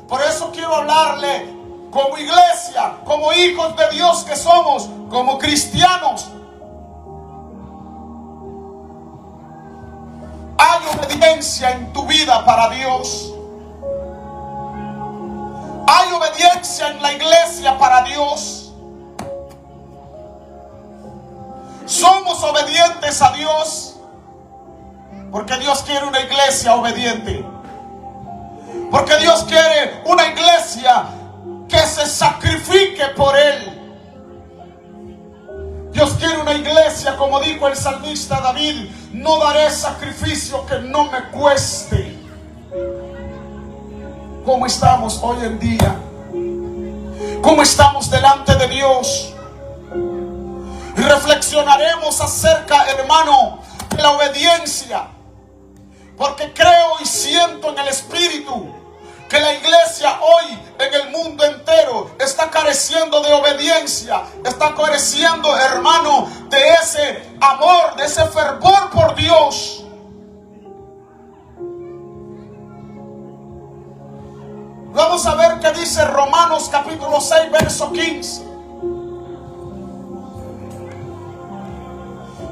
Por eso quiero hablarle como iglesia, como hijos de Dios que somos, como cristianos. Hay obediencia en tu vida para Dios. Hay obediencia en la iglesia para Dios. Somos obedientes a Dios porque Dios quiere una iglesia obediente. Porque Dios quiere una iglesia que se sacrifique por Él. Dios quiere una iglesia, como dijo el salmista David: no daré sacrificio que no me cueste. ¿Cómo estamos hoy en día? ¿Cómo estamos delante de Dios? Y reflexionaremos acerca, hermano, de la obediencia. Porque creo y siento en el Espíritu que la iglesia hoy en el mundo entero está careciendo de obediencia, está careciendo, hermano, de ese amor, de ese fervor por Dios. Vamos a ver qué dice Romanos capítulo 6, verso 15.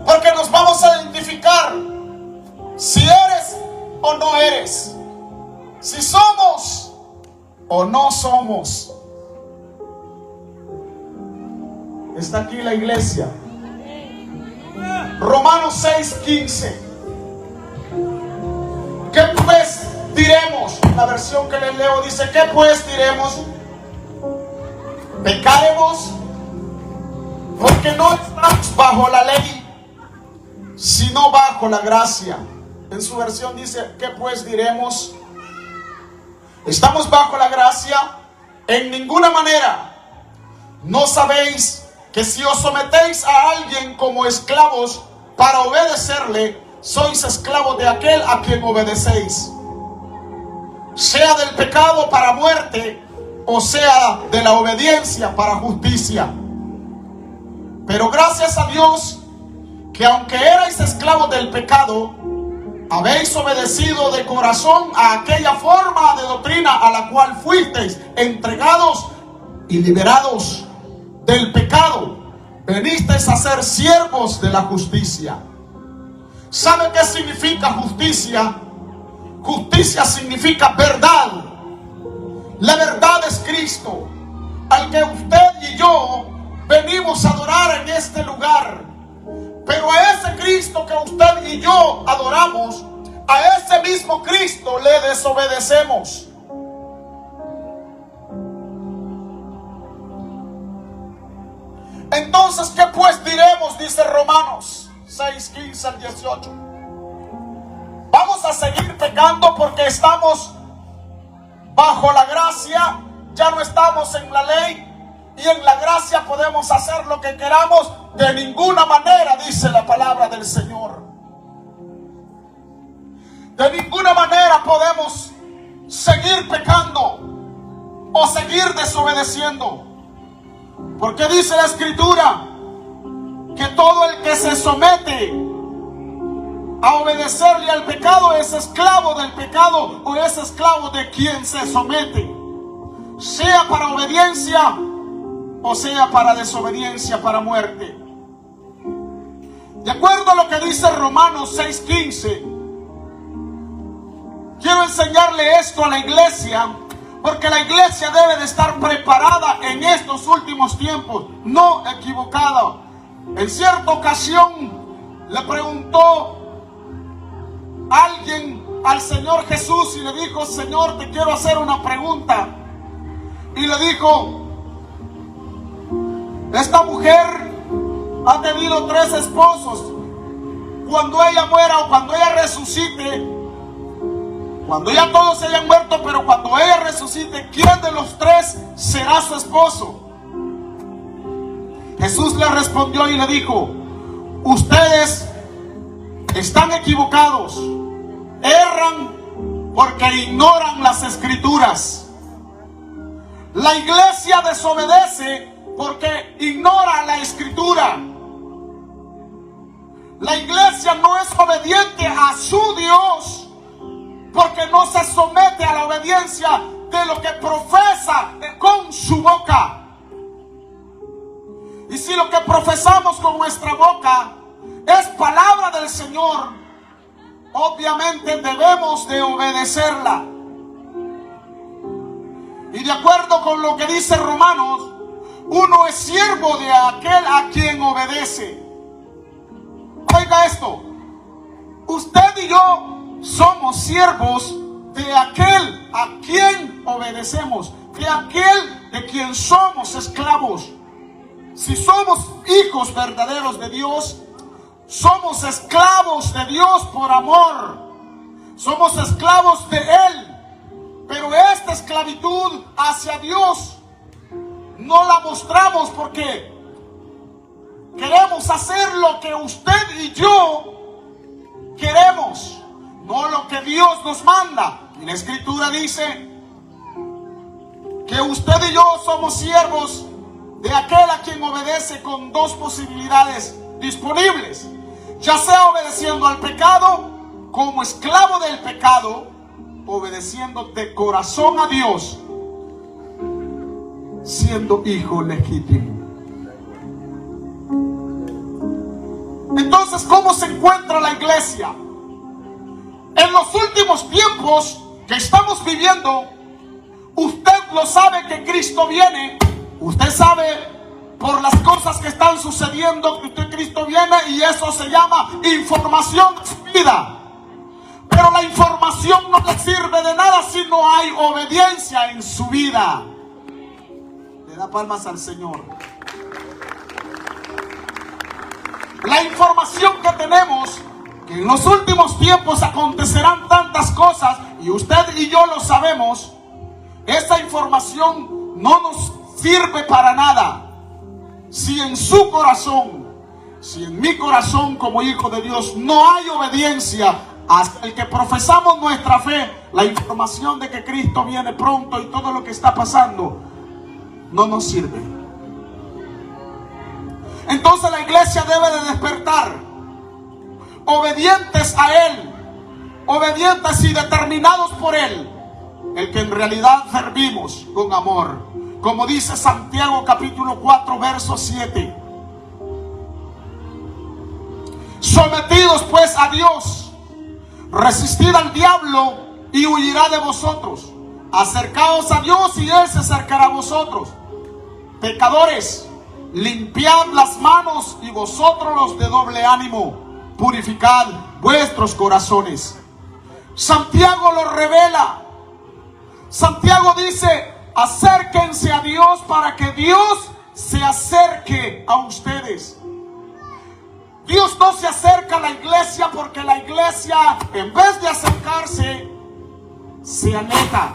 Porque nos vamos a identificar si eres o no eres, si somos o no somos. Está aquí la iglesia. Romanos 6:15. ¿Qué pues diremos? La versión que les leo dice: ¿qué pues diremos? ¿Pecaremos? Porque no estamos bajo la ley, sino bajo la gracia. En su versión dice: ¿qué pues diremos? ¿Estamos bajo la gracia? En ninguna manera. ¿No sabéis que si os sometéis a alguien como esclavos para obedecerle, sois esclavos de aquel a quien obedecéis? Sea del pecado para muerte, o sea de la obediencia para justicia. Pero gracias a Dios, que aunque erais esclavos del pecado, habéis obedecido de corazón a aquella forma de doctrina a la cual fuisteis entregados, y liberados del pecado, venisteis a ser siervos de la justicia. ¿Sabe qué significa justicia? Justicia significa verdad. La verdad es Cristo, al que usted y yo venimos a adorar en este lugar. Pero a ese Cristo que usted y yo adoramos, a ese mismo Cristo le desobedecemos. Entonces, ¿qué pues diremos? Dice Romanos 6:15 al 18. Vamos a seguir pecando porque estamos bajo la gracia, ya no estamos en la ley, y en la gracia podemos hacer lo que queramos. De ninguna manera, dice la palabra del Señor. De ninguna manera podemos seguir pecando o seguir desobedeciendo. Porque dice la Escritura que todo el que se somete a obedecerle al pecado es esclavo del pecado, o es esclavo de quien se somete, sea para obediencia o sea para desobediencia, para muerte. De acuerdo a lo que dice Romanos 6:15, quiero enseñarle esto a la iglesia, porque la iglesia debe de estar preparada en estos últimos tiempos, no equivocada. En cierta ocasión le preguntó alguien al Señor Jesús y le dijo: Señor, te quiero hacer una pregunta. Y le dijo: esta mujer ha tenido 3 esposos. Cuando ella muera o cuando ella resucite, cuando ya todos se hayan muerto, pero cuando ella resucite, ¿quién de los 3 será su esposo? Jesús le respondió y le dijo: ustedes están equivocados, erran porque ignoran las Escrituras. La iglesia desobedece porque ignora la Escritura. La iglesia no es obediente a su Dios porque no se somete a la obediencia de lo que profesa con su boca. Y si lo que profesamos con nuestra boca es palabra del Señor, obviamente debemos de obedecerla. Y de acuerdo con lo que dice Romanos, uno es siervo de aquel a quien obedece. Oiga esto, usted y yo somos siervos de aquel a quien obedecemos, de aquel de quien somos esclavos. Si somos hijos verdaderos de Dios, somos esclavos de Dios por amor. Somos esclavos de Él. Pero esta esclavitud hacia Dios no la mostramos porque queremos hacer lo que usted y yo queremos, no lo que Dios nos manda. Y la Escritura dice que usted y yo somos siervos de aquel a quien obedece con dos posibilidades disponibles, ya sea obedeciendo al pecado como esclavo del pecado, obedeciendo de corazón a Dios, siendo hijo legítimo. Entonces, ¿cómo se encuentra la iglesia? En los últimos tiempos que estamos viviendo, usted lo sabe que Cristo viene. Usted sabe por las cosas que están sucediendo que Cristo viene, y eso se llama información de su vida. Pero la información no le sirve de nada si no hay obediencia en su vida. Le da palmas al Señor. La información que tenemos, que en los últimos tiempos acontecerán tantas cosas, y usted y yo lo sabemos, esa información no nos sirve para nada si en su corazón, si en mi corazón como hijo de Dios no hay obediencia hasta el que profesamos nuestra fe. La información de que Cristo viene pronto y todo lo que está pasando no nos sirve. Entonces la iglesia debe de despertar, obedientes a Él, obedientes y determinados por Él, el que en realidad servimos con amor. Como dice Santiago capítulo 4 verso 7. Sometidos pues a Dios, resistid al diablo y huirá de vosotros. Acercaos a Dios y Él se acercará a vosotros. Pecadores, limpiad las manos, y vosotros los de doble ánimo, purificad vuestros corazones. Santiago lo revela. Santiago dice: acérquense a Dios para que Dios se acerque a ustedes. Dios no se acerca a la iglesia porque la iglesia, en vez de acercarse, se aleja.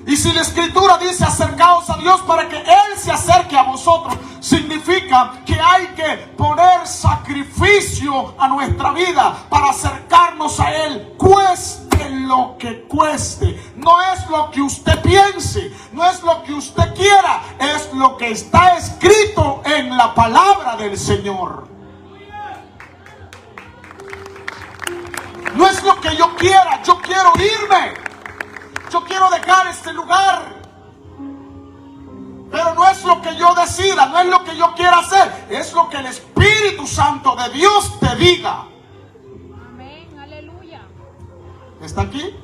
Y si la Escritura dice acercaos a Dios para que Él se acerque a vosotros, significa que hay que poner sacrificio a nuestra vida para acercarnos a Él, cueste lo que cueste. No es lo que usted piense, no es lo que usted quiera, es lo que está escrito en la palabra del Señor. No es lo que yo quiera, yo quiero irme. Yo quiero dejar este lugar, pero no es lo que yo decida, no es lo que yo quiera hacer, es lo que el Espíritu Santo de Dios te diga. Amén, aleluya. ¿Está aquí?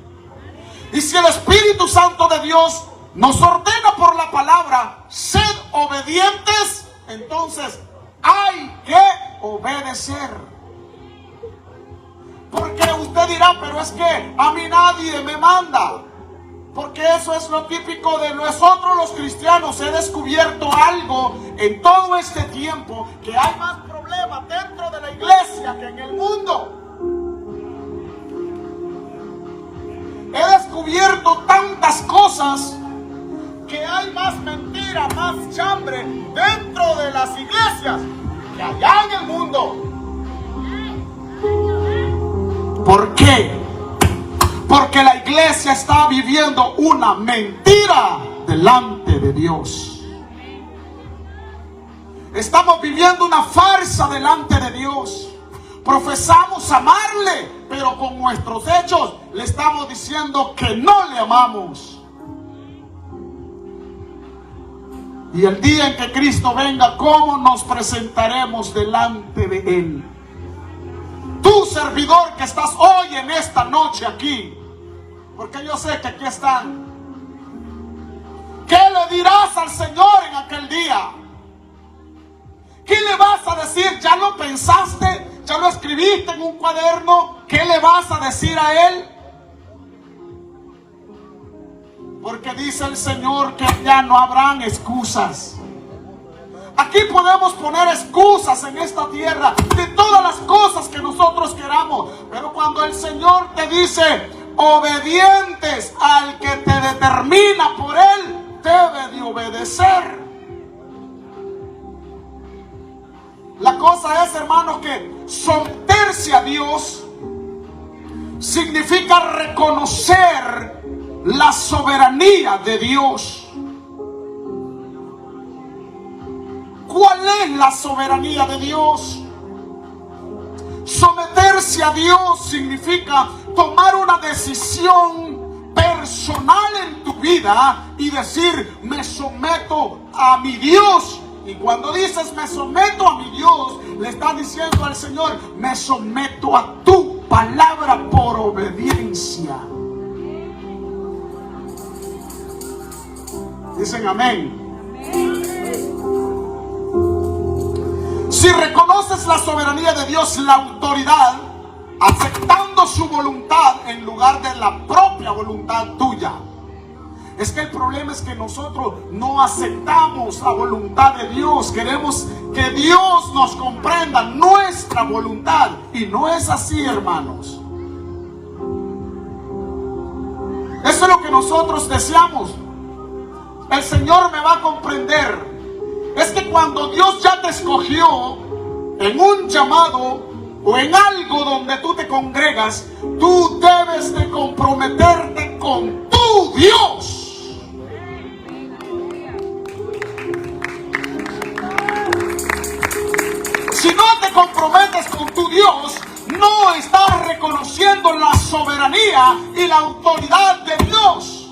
Y si el Espíritu Santo de Dios nos ordena por la palabra, sed obedientes, entonces hay que obedecer. Porque usted dirá, pero es que a mí nadie me manda. Porque eso es lo típico de nosotros los cristianos. He descubierto algo en todo este tiempo, que hay más problemas dentro de la iglesia que en el mundo. He descubierto tantas cosas, que hay más mentira, más chambre dentro de las iglesias que allá en el mundo. ¿Por qué? Porque la iglesia está viviendo una mentira delante de Dios. Estamos viviendo una farsa delante de Dios. Profesamos amarle, pero con nuestros hechos le estamos diciendo que no le amamos. Y el día en que Cristo venga, ¿cómo nos presentaremos delante de Él? Tú, servidor, que estás hoy en esta noche aquí, porque yo sé que aquí están, ¿qué le dirás al Señor en aquel día? ¿Qué le vas a decir? ¿Ya lo pensaste? ¿Ya lo escribiste en un cuaderno? ¿Qué le vas a decir a Él? Porque dice el Señor que ya no habrán excusas. Aquí podemos poner excusas en esta tierra de todas las cosas que nosotros queramos. Pero cuando el Señor te dice, obedientes al que te determina por Él, debe de obedecer. La cosa es, hermano, que someterse a Dios significa reconocer la soberanía de Dios. ¿Cuál es la soberanía de Dios? Someterse a Dios significa tomar una decisión personal en tu vida y decir, me someto a mi Dios. Y cuando dices me someto a mi Dios, le estás diciendo al Señor, me someto a tu palabra por obediencia. Dicen amén. Si reconoces la soberanía de Dios, la autoridad, aceptando su voluntad en lugar de la propia voluntad tuya. Es que el problema es que nosotros no aceptamos la voluntad de Dios. Queremos que Dios nos comprenda nuestra voluntad. Y no es así, hermanos. Eso es lo que nosotros deseamos. El Señor me va a comprender. Es que cuando Dios ya te escogió en un llamado o en algo donde tú te congregas, tú debes de comprometerte con tu Dios. Si no te comprometes con tu Dios, no estás reconociendo la soberanía y la autoridad de Dios.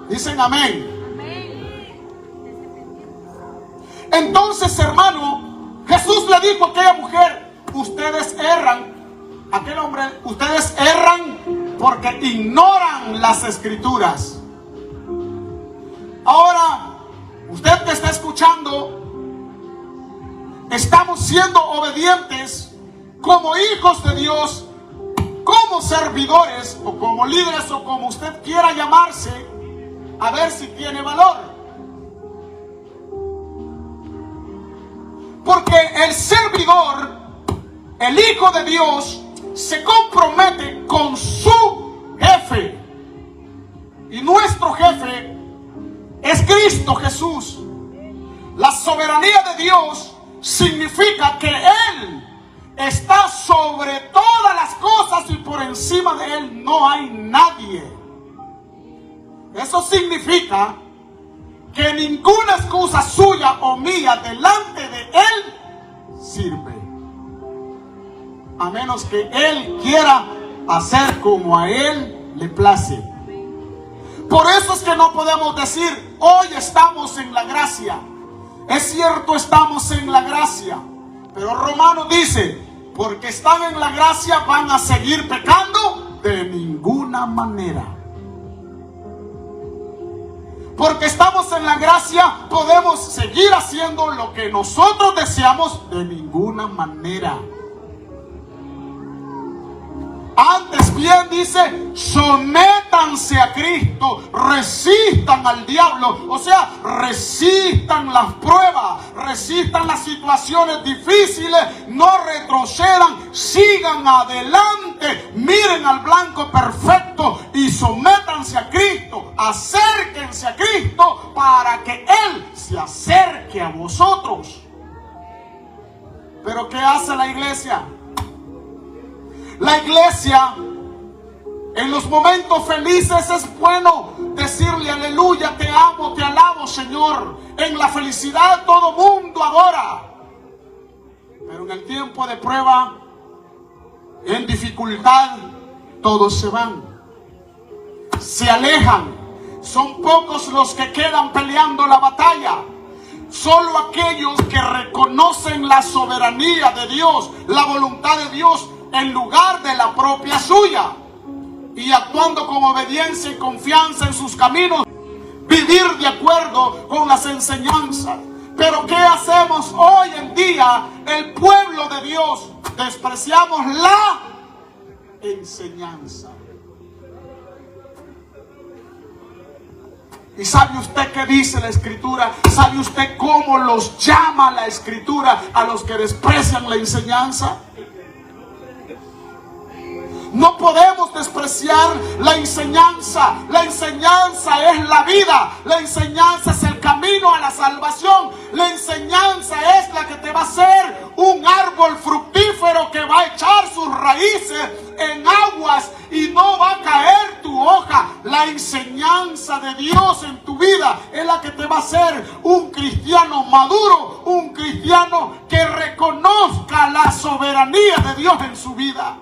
Dicen amén. Entonces, hermano, Jesús le dijo a aquella mujer, ustedes erran, aquel hombre, ustedes erran porque ignoran las Escrituras. Ahora, usted que está escuchando, estamos siendo obedientes como hijos de Dios, como servidores o como líderes o como usted quiera llamarse, a ver si tiene valor. Porque el servidor, el Hijo de Dios, se compromete con su jefe. Y nuestro jefe es Cristo Jesús. La soberanía de Dios significa que Él está sobre todas las cosas y por encima de Él no hay nadie. Eso significa que ninguna excusa suya o mía delante de Él sirve. A menos que Él quiera hacer como a Él le place. Por eso es que no podemos decir, hoy estamos en la gracia. Es cierto, estamos en la gracia. Pero Romano dice, porque están en la gracia, ¿van a seguir pecando? De ninguna manera. Porque estamos en la gracia, podemos seguir haciendo lo que nosotros deseamos. De ninguna manera. Antes bien dice, sométanse a Cristo, resistan al diablo. O sea, resistan las pruebas, resistan las situaciones difíciles, no retrocedan, sigan adelante, miren al blanco perfecto y sométanse a Cristo, acérquense a Cristo para que Él se acerque a vosotros. Pero ¿qué hace la iglesia? La iglesia En los momentos felices es bueno decirle aleluya, te amo, te alabo, Señor. En la felicidad todo mundo adora. Pero en el tiempo de prueba, en dificultad, todos se van. Se alejan. Son pocos los que quedan peleando la batalla. Solo aquellos que reconocen la soberanía de Dios, la voluntad de Dios en lugar de la propia suya. Y actuando con obediencia y confianza en sus caminos, vivir de acuerdo con las enseñanzas. Pero ¿qué hacemos hoy en día? El pueblo de Dios despreciamos la enseñanza. ¿Y sabe usted qué dice la Escritura? ¿Sabe usted cómo los llama la Escritura a los que desprecian la enseñanza? No podemos despreciar la enseñanza. La enseñanza es la vida. La enseñanza es el camino a la salvación. La enseñanza es la que te va a hacer un árbol fructífero que va a echar sus raíces en aguas y no va a caer tu hoja. La enseñanza de Dios en tu vida es la que te va a hacer un cristiano maduro, un cristiano que reconozca la soberanía de Dios en su vida.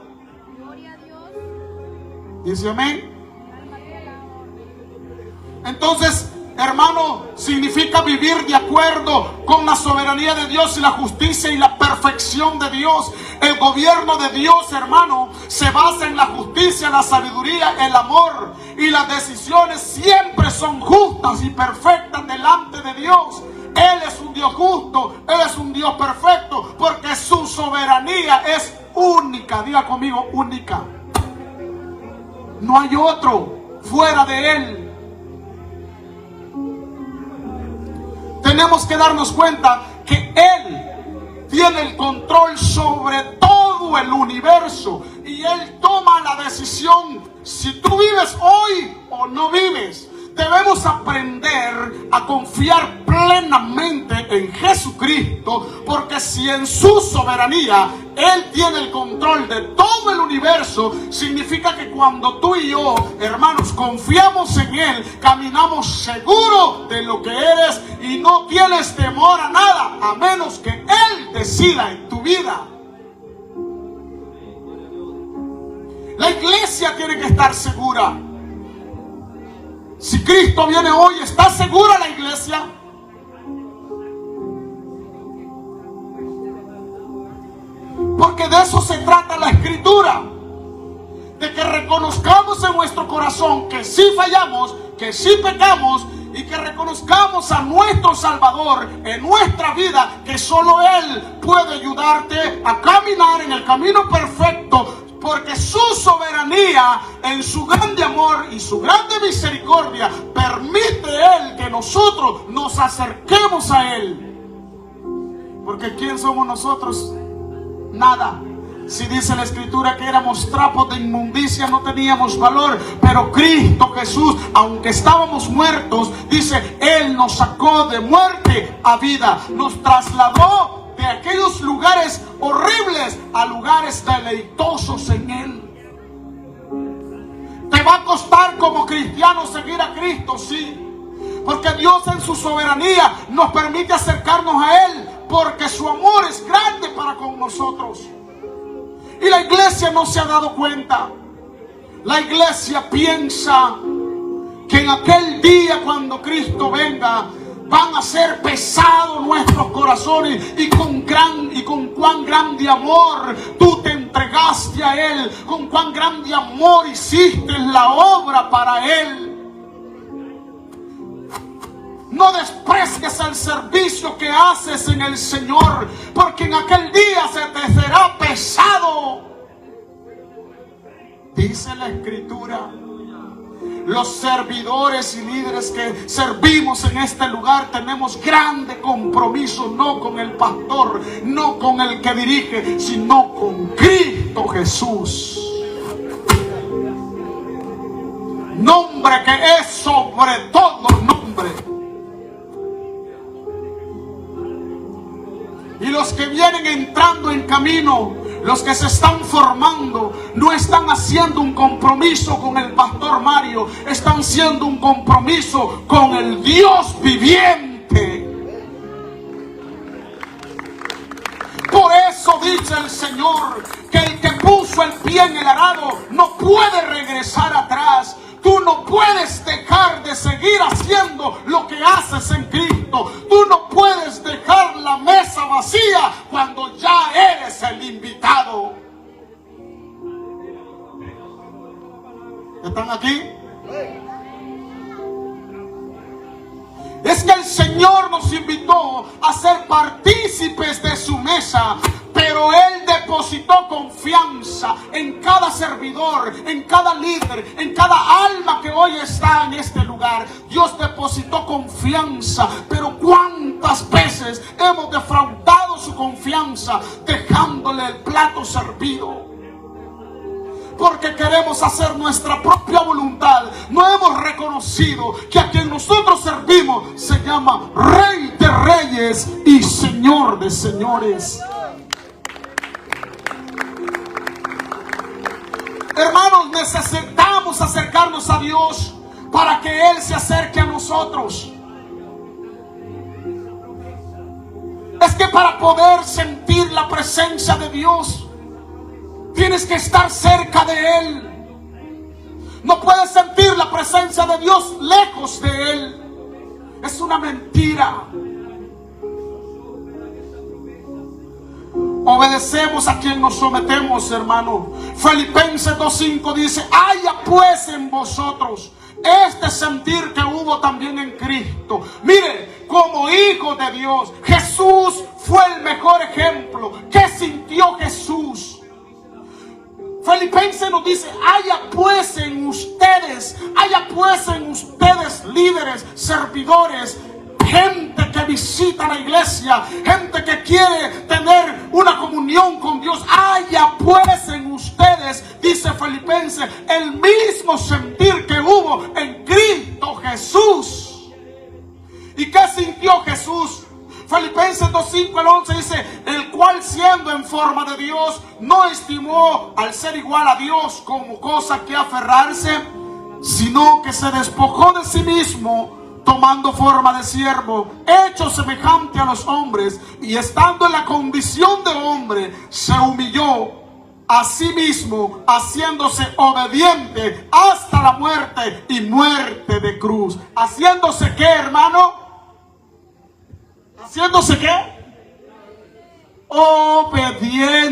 Dice amén. Entonces, hermano, significa vivir de acuerdo con la soberanía de Dios y la justicia y la perfección de Dios. El gobierno de Dios, hermano, se basa en la justicia, la sabiduría, el amor, y las decisiones siempre son justas y perfectas delante de Dios. Él es un Dios justo, Él es un Dios perfecto, porque su soberanía es única. Diga conmigo, única. No hay otro fuera de Él. Tenemos que darnos cuenta que Él tiene el control sobre todo el universo y Él toma la decisión si tú vives hoy o no vives. Debemos aprender a confiar plenamente en Jesucristo, porque si en su soberanía Él tiene el control de todo el universo, significa que cuando tú y yo, hermanos, confiamos en Él, caminamos seguros de lo que eres y no tienes temor a nada, a menos que Él decida en tu vida. La iglesia tiene que estar segura. Si Cristo viene hoy, ¿está segura la iglesia? Porque de eso se trata la Escritura. De que reconozcamos en nuestro corazón que sí fallamos, que sí pecamos, y que reconozcamos a nuestro Salvador en nuestra vida, que solo Él puede ayudarte a caminar en el camino perfecto. Porque su soberanía, en su grande amor y su grande misericordia, permite Él que nosotros nos acerquemos a Él. Porque ¿quién somos nosotros? Nada. Si dice la Escritura que éramos trapos de inmundicia, no teníamos valor. Pero Cristo Jesús, aunque estábamos muertos, dice, Él nos sacó de muerte a vida. Nos trasladó de aquellos lugares horribles a lugares deleitosos en Él. ¿Te va a costar como cristiano seguir a Cristo? Sí. Porque Dios en su soberanía nos permite acercarnos a Él, porque su amor es grande para con nosotros. Y la iglesia no se ha dado cuenta. La iglesia piensa que en aquel día, cuando Cristo venga, van a ser pesados nuestros corazones y con cuán grande amor tú te entregaste a Él, con cuán grande amor hiciste la obra para Él. No desprecies el servicio que haces en el Señor, porque en aquel día se te será pesado. Dice la Escritura, los servidores y líderes que servimos en este lugar tenemos grande compromiso, no con el pastor, no con el que dirige, sino con Cristo Jesús. Nombre que es sobre todo nombre. Y los que vienen entrando en camino Los que se están formando no están haciendo un compromiso con el pastor Mario, están haciendo un compromiso con el Dios viviente. Por eso dice el Señor que el que puso el pie en el arado no puede regresar atrás. Tú no puedes dejar de seguir haciendo lo que haces en Cristo. Tú no puedes dejar la mesa vacía cuando ya eres el invitado. ¿Están aquí? Es que el Señor nos invitó a ser partícipes de su mesa, pero Él depositó confianza en cada servidor, en cada líder, en cada alma que hoy está en este lugar. Dios depositó confianza, pero ¿cuántas veces hemos defraudado su confianza dejándole el plato servido? Porque queremos hacer nuestra propia voluntad. No hemos reconocido que a quien nosotros servimos se llama Rey de Reyes y Señor de Señores. Hermanos, necesitamos acercarnos a Dios para que Él se acerque a nosotros. Es que para poder sentir la presencia de Dios, tienes que estar cerca de Él. No puedes sentir la presencia de Dios lejos de Él. Es una mentira. Obedecemos a quien nos sometemos, hermano. Filipenses 2:5 dice: haya pues en vosotros este sentir que hubo también en Cristo. Mire, como hijo de Dios, Jesús fue el mejor ejemplo. ¿Qué sintió Jesús? Filipenses nos dice: haya pues en ustedes líderes, servidores, gente que visita la iglesia, gente que quiere tener una comunión con Dios. Haya pues en ustedes, dice Filipenses, el mismo sentir que hubo en Cristo Jesús. ¿Y qué sintió Jesús? Filipenses 2:5 al 11 dice: el cual siendo en forma de Dios, no estimó al ser igual a Dios como cosa que aferrarse, sino que se despojó de sí mismo, tomando forma de siervo, hecho semejante a los hombres, y estando en la condición de hombre, se humilló a sí mismo, haciéndose obediente hasta la muerte y muerte de cruz. ¿Haciéndose qué, hermano? ¿Haciéndose qué? Obediente.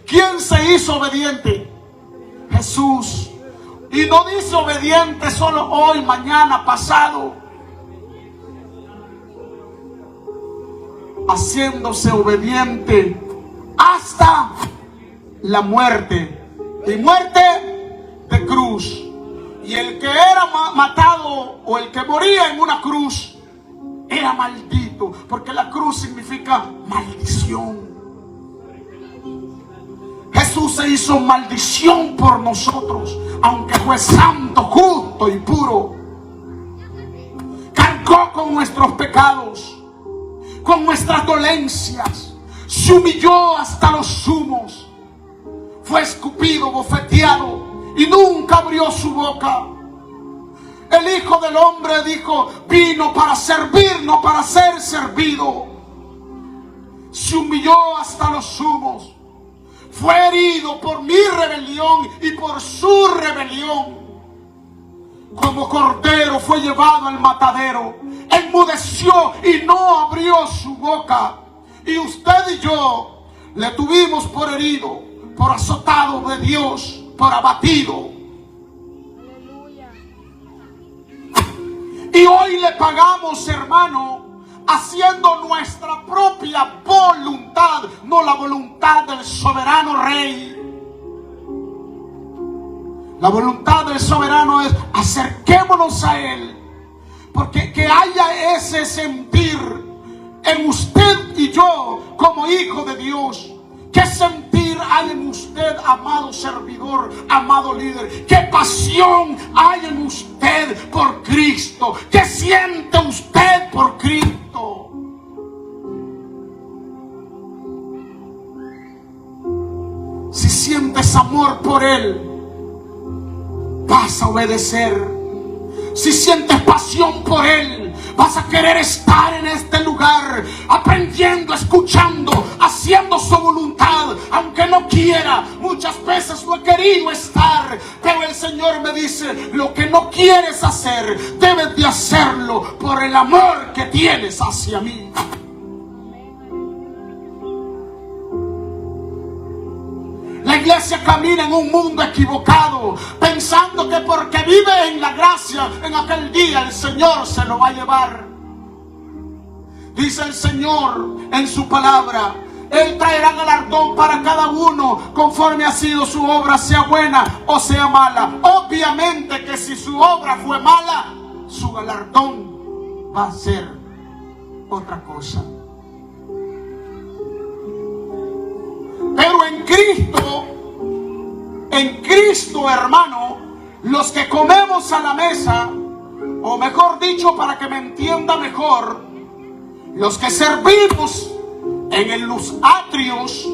¿Quién se hizo obediente? Jesús. Y no dice obediente solo hoy, mañana, pasado. Haciéndose obediente hasta la muerte. Y muerte de cruz. Y el que era matado o el que moría en una cruz era maldito, porque la cruz significa maldición. Jesús se hizo maldición por nosotros, aunque fue santo, justo y puro. Cargó con nuestros pecados, con nuestras dolencias, se humilló hasta los sumos, fue escupido, bofeteado y nunca abrió su boca. El Hijo del Hombre dijo: vino para servir, no para ser servido. Se humilló hasta los sumos. Fue herido por mi rebelión y por su rebelión. Como cordero fue llevado al matadero. Enmudeció y no abrió su boca. Y usted y yo le tuvimos por herido, por azotado de Dios, por abatido. Y hoy le pagamos, hermano, haciendo nuestra propia voluntad, no la voluntad del soberano Rey. La voluntad del soberano es: acerquémonos a Él, porque que haya ese sentir en usted y yo como hijo de Dios. ¿Qué sentir hay en usted, amado servidor, amado líder? ¿Qué pasión hay en usted por Cristo? ¿Qué siente usted por Cristo? sientes amor por Él, vas a obedecer. Si sientes pasión por Él, vas a querer estar en este lugar, aprendiendo, escuchando, haciendo su voluntad, aunque no quiera. Muchas veces no he querido estar, pero el Señor me dice: lo que no quieres hacer, debes de hacerlo por el amor que tienes hacia mí. La iglesia camina en un mundo equivocado, pensando que porque vive en la gracia, en aquel día el Señor se lo va a llevar. Dice el Señor en su palabra: Él traerá galardón para cada uno conforme ha sido su obra, sea buena o sea mala. Obviamente que si su obra fue mala, su galardón va a ser otra cosa. Pero en Cristo, hermano, los que comemos a la mesa, o mejor dicho, para que me entienda mejor, los que servimos en los atrios,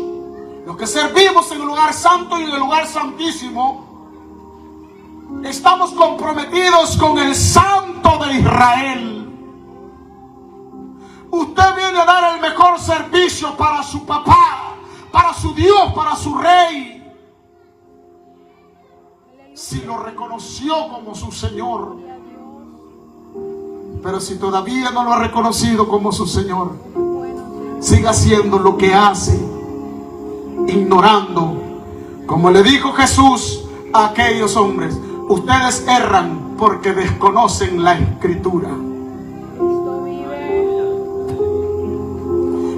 los que servimos en el lugar santo y en el lugar santísimo, estamos comprometidos con el Santo de Israel. Usted viene a dar el mejor servicio para su papá, para su Dios, para su Rey, si lo reconoció como su Señor. Pero si todavía no lo ha reconocido como su Señor, siga haciendo lo que hace, ignorando, como le dijo Jesús a aquellos hombres: ustedes erran porque desconocen la Escritura.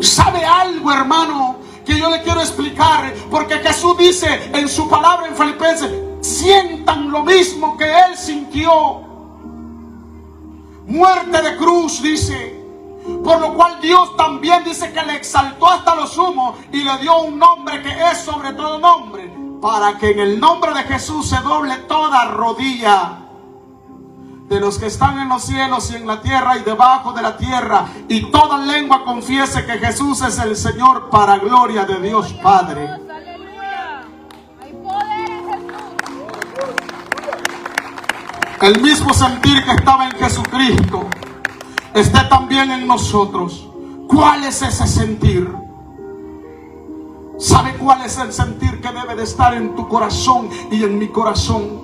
¿Sabe algo, hermano, que yo le quiero explicar? Porque Jesús dice en su palabra en Filipenses: sientan lo mismo que Él sintió. Muerte de cruz, dice. Por lo cual Dios también dice que le exaltó hasta lo sumo y le dio un nombre que es sobre todo nombre, para que en el nombre de Jesús se doble toda rodilla de los que están en los cielos y en la tierra y debajo de la tierra, y toda lengua confiese que Jesús es el Señor, para gloria de Dios Padre. Aleluya. Hay poder en Jesús. El mismo sentir que estaba en Jesucristo esté también en nosotros. ¿Cuál es ese sentir? ¿Sabe cuál es el sentir que debe de estar en tu corazón y en mi corazón?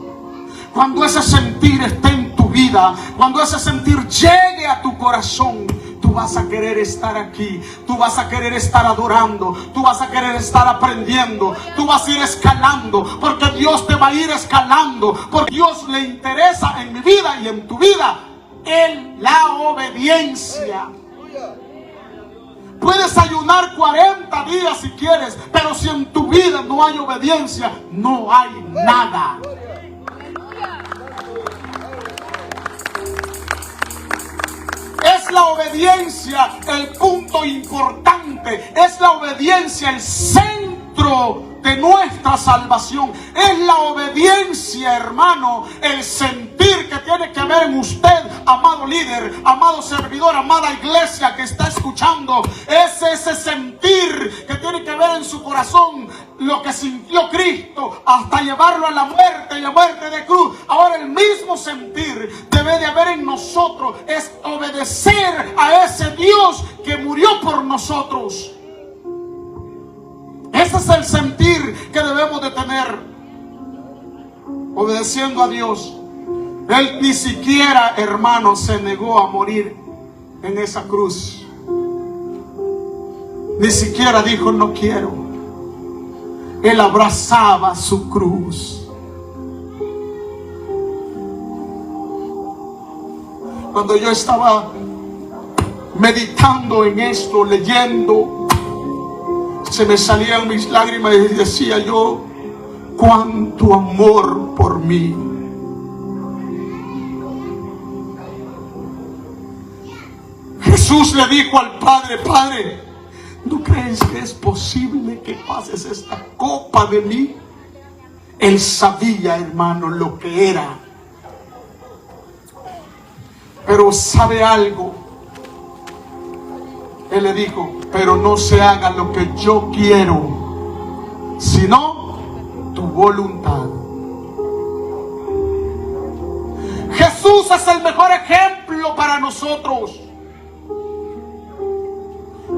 Cuando ese sentir esté en tu vida, cuando ese sentir llegue a tu corazón, tú vas a querer estar aquí, tú vas a querer estar adorando, tú vas a querer estar aprendiendo, tú vas a ir escalando, porque Dios te va a ir escalando, porque Dios le interesa en mi vida y en tu vida la obediencia. Puedes ayunar 40 días si quieres, pero si en tu vida no hay obediencia, no hay nada. Es la obediencia el punto importante, es la obediencia el centro de nuestra salvación. Es la obediencia, hermano, el sentir que tiene que ver en usted, amado líder, amado servidor, amada iglesia que está escuchando. Es ese sentir que tiene que ver en su corazón, lo que sintió Cristo hasta llevarlo a la muerte y la muerte de cruz. Ahora el mismo sentir debe de haber en nosotros, es obedecer a ese Dios que murió por nosotros. Ese es el sentir que debemos de tener, obedeciendo a Dios. Él ni siquiera, hermano, se negó a morir en esa cruz. Ni siquiera dijo no quiero. Él abrazaba su cruz. Cuando yo estaba meditando en esto, leyendo, se me salían mis lágrimas y decía yo: cuánto amor por mí. Jesús le dijo al Padre: Padre, ¿no crees que es posible que pases esta copa de mí? Él sabía, hermano, lo que era. Pero ¿sabe algo? Él le dijo: pero no se haga lo que yo quiero, sino tu voluntad. Jesús es el mejor ejemplo para nosotros.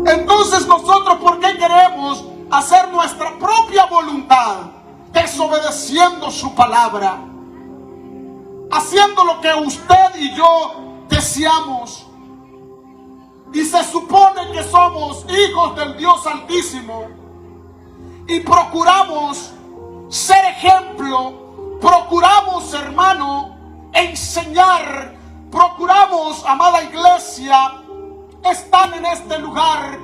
Entonces nosotros, ¿por qué queremos hacer nuestra propia voluntad? Desobedeciendo su palabra, haciendo lo que usted y yo deseamos. Y se supone que somos hijos del Dios Altísimo y procuramos ser ejemplo, procuramos, hermano, enseñar, procuramos, amada iglesia, estar en este lugar,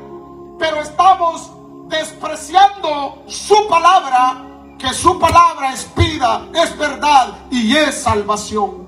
pero estamos despreciando su palabra, que su palabra es vida, es verdad y es salvación.